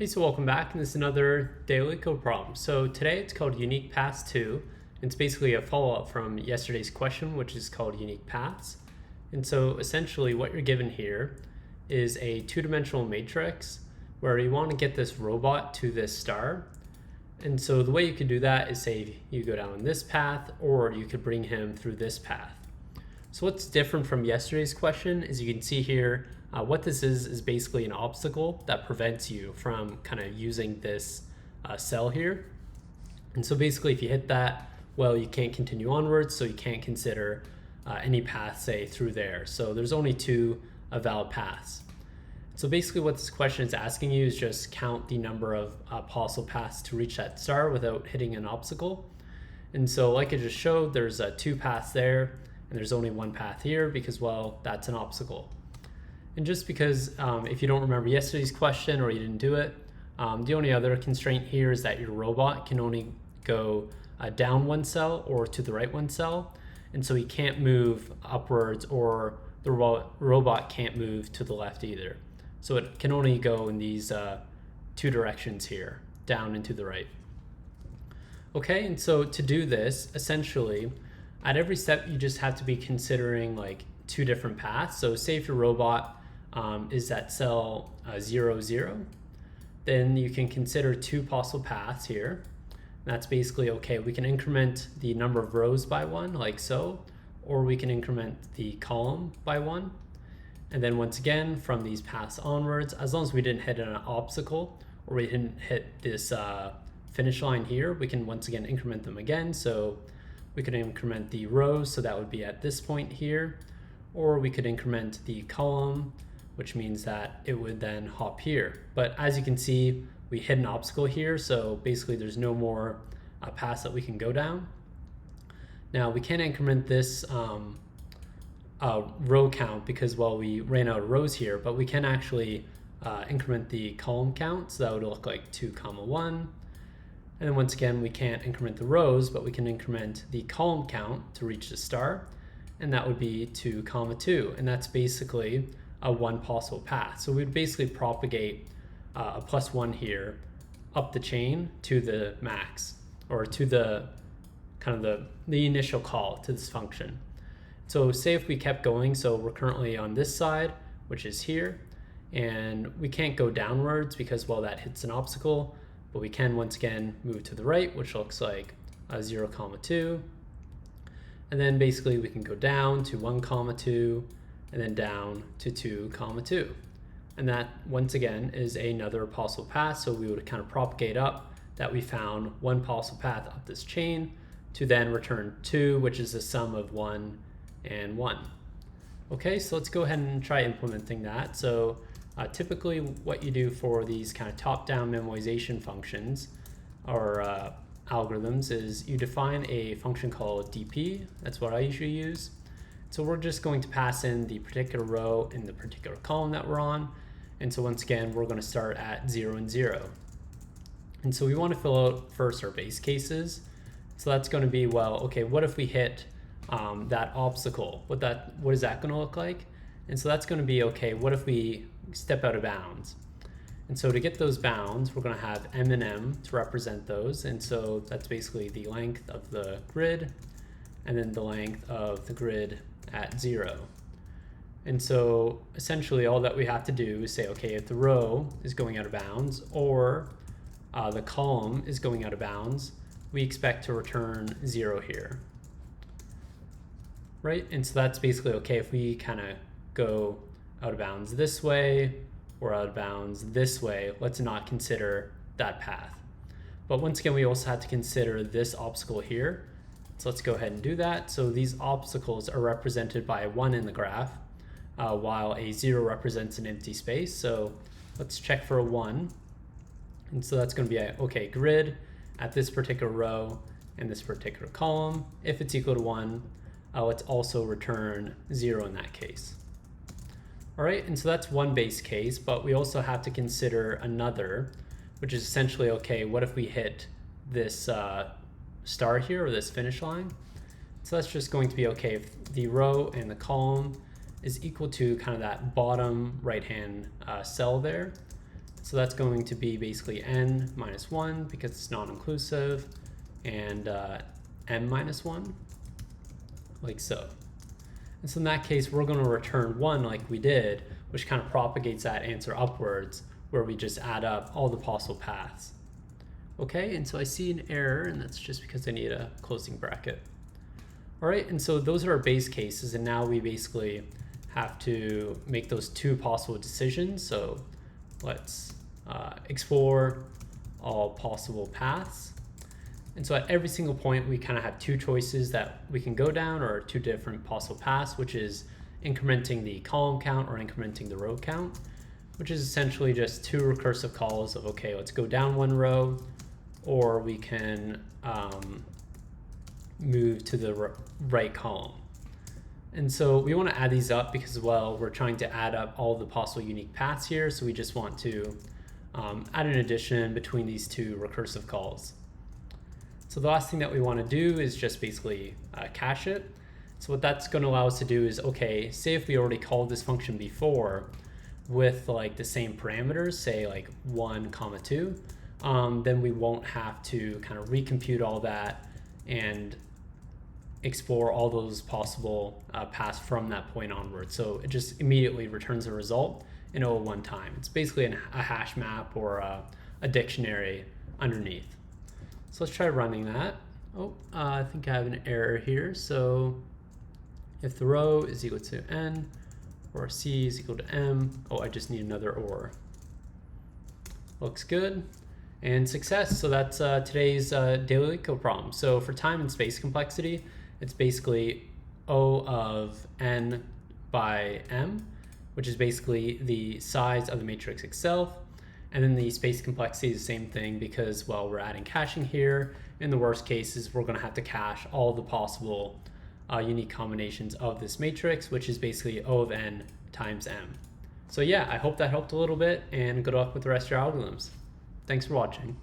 Hey, so welcome back, and this is another daily code problem. So today it's called Unique Paths 2. It's basically a follow-up from yesterday's question, which is called Unique Paths. And so essentially what you're given here is a two-dimensional matrix where you want to get this robot to this star. And so the way you could do that is say you go down this path, or you could bring him through this path. So what's different from yesterday's question is you can see here what this is basically an obstacle that prevents you from kind of using this cell here. And so basically if you hit that, well, you can't continue onwards, so you can't consider any path, say, through there. So there's only two valid paths. So basically what this question is asking you is just count the number of possible paths to reach that star without hitting an obstacle. And so like I just showed, there's two paths there, and there's only one path here because, well, that's an obstacle. And just because if you don't remember yesterday's question or you didn't do it, the only other constraint here is that your robot can only go down one cell or to the right one cell. And so he can't move upwards, or the robot can't move to the left either. So it can only go in these two directions here, down and to the right. Okay, and so to do this, essentially, at every step you just have to be considering like two different paths. So say if your robot is at cell 0, 0, then you can consider two possible paths here. That's basically, okay, we can increment the number of rows by one, like so, or we can increment the column by one. And then once again, from these paths onwards, as long as we didn't hit an obstacle or we didn't hit this finish line here, we can once again increment them again. So we could increment the rows, so that would be at this point here, or we could increment the column, which means that it would then hop here. But as you can see, we hit an obstacle here, so basically there's no more paths that we can go down. Now we can't increment this row count because, well, we ran out of rows here, but we can actually increment the column count, so that would look like 2, 1. And then once again, we can't increment the rows, but we can increment the column count to reach the star, and that would be 2, 2. And that's basically a one possible path. So we'd basically propagate a +1 here up the chain to the max, or to the kind of the initial call to this function. So say if we kept going, so we're currently on this side, which is here, and we can't go downwards because, well, that hits an obstacle, but we can once again move to the right, which looks like 0, 2. And then basically we can go down to 1, 2, and then down to 2, 2. And that once again is another possible path. So we would kind of propagate up that we found one possible path up this chain to then return 2, which is the sum of 1 and 1. Okay, so let's go ahead and try implementing that. So typically what you do for these kind of top-down memoization functions or algorithms is you define a function called dp. That's what I usually use. So we're just going to pass in the particular row in the particular column that we're on. And so once again, we're going to start at 0 and 0. And so we want to fill out first our base cases. So that's going to be, well, okay, what if we hit that obstacle? What is that going to look like? And so that's going to be, okay, what if we step out of bounds? And so to get those bounds, we're going to have m and m to represent those. And so that's basically the length of the grid and then the length of the grid at 0. And so essentially all that we have to do is say, okay, if the row is going out of bounds or the column is going out of bounds, we expect to return 0 here. Right? And so that's basically, okay, if we kind of go out of bounds this way or out of bounds this way, let's not consider that path. But once again, we also have to consider this obstacle here. So let's go ahead and do that. So these obstacles are represented by a 1 in the graph, while a 0 represents an empty space. So let's check for a 1. And so that's going to be a, okay, grid at this particular row and this particular column. If it's equal to 1, let's also return 0 in that case. All right, and so that's one base case, but we also have to consider another, which is essentially, okay, what if we hit this star here, or this finish line? So that's just going to be, okay, if the row and the column is equal to kind of that bottom right hand cell there, So that's going to be basically n minus 1 because it's non-inclusive, and m minus 1, like so. And so in that case, we're going to return 1 like we did, which kind of propagates that answer upwards, where we just add up all the possible paths. Okay, and so I see an error, and that's just because I need a closing bracket. All right, and so those are our base cases, and now we basically have to make those two possible decisions. So let's explore all possible paths. And so at every single point, we kind of have two choices that we can go down, or two different possible paths, which is incrementing the column count or incrementing the row count, which is essentially just two recursive calls of, okay, let's go down one row, or we can move to the right column. And so we want to add these up because, well, we're trying to add up all the possible unique paths here. So we just want to add an addition between these two recursive calls. So the last thing that we want to do is just basically cache it. So what that's going to allow us to do is, okay, say if we already called this function before with like the same parameters, say like 1, 2, then we won't have to kind of recompute all that and explore all those possible paths from that point onward. So it just immediately returns a result in all one time. It's basically a hash map or a dictionary underneath. So let's try running that. Oh, I think I have an error here. So if the row is equal to n, or c is equal to m, oh, I just need another or. Looks good. And success. So that's today's daily Leetcode problem. So for time and space complexity, it's basically O of n by m, which is basically the size of the matrix itself. And then the space complexity is the same thing because, well, we're adding caching here. In the worst cases, we're going to have to cache all the possible unique combinations of this matrix, which is basically O of n times m. So yeah, I hope that helped a little bit, and good luck with the rest of your algorithms. Thanks for watching.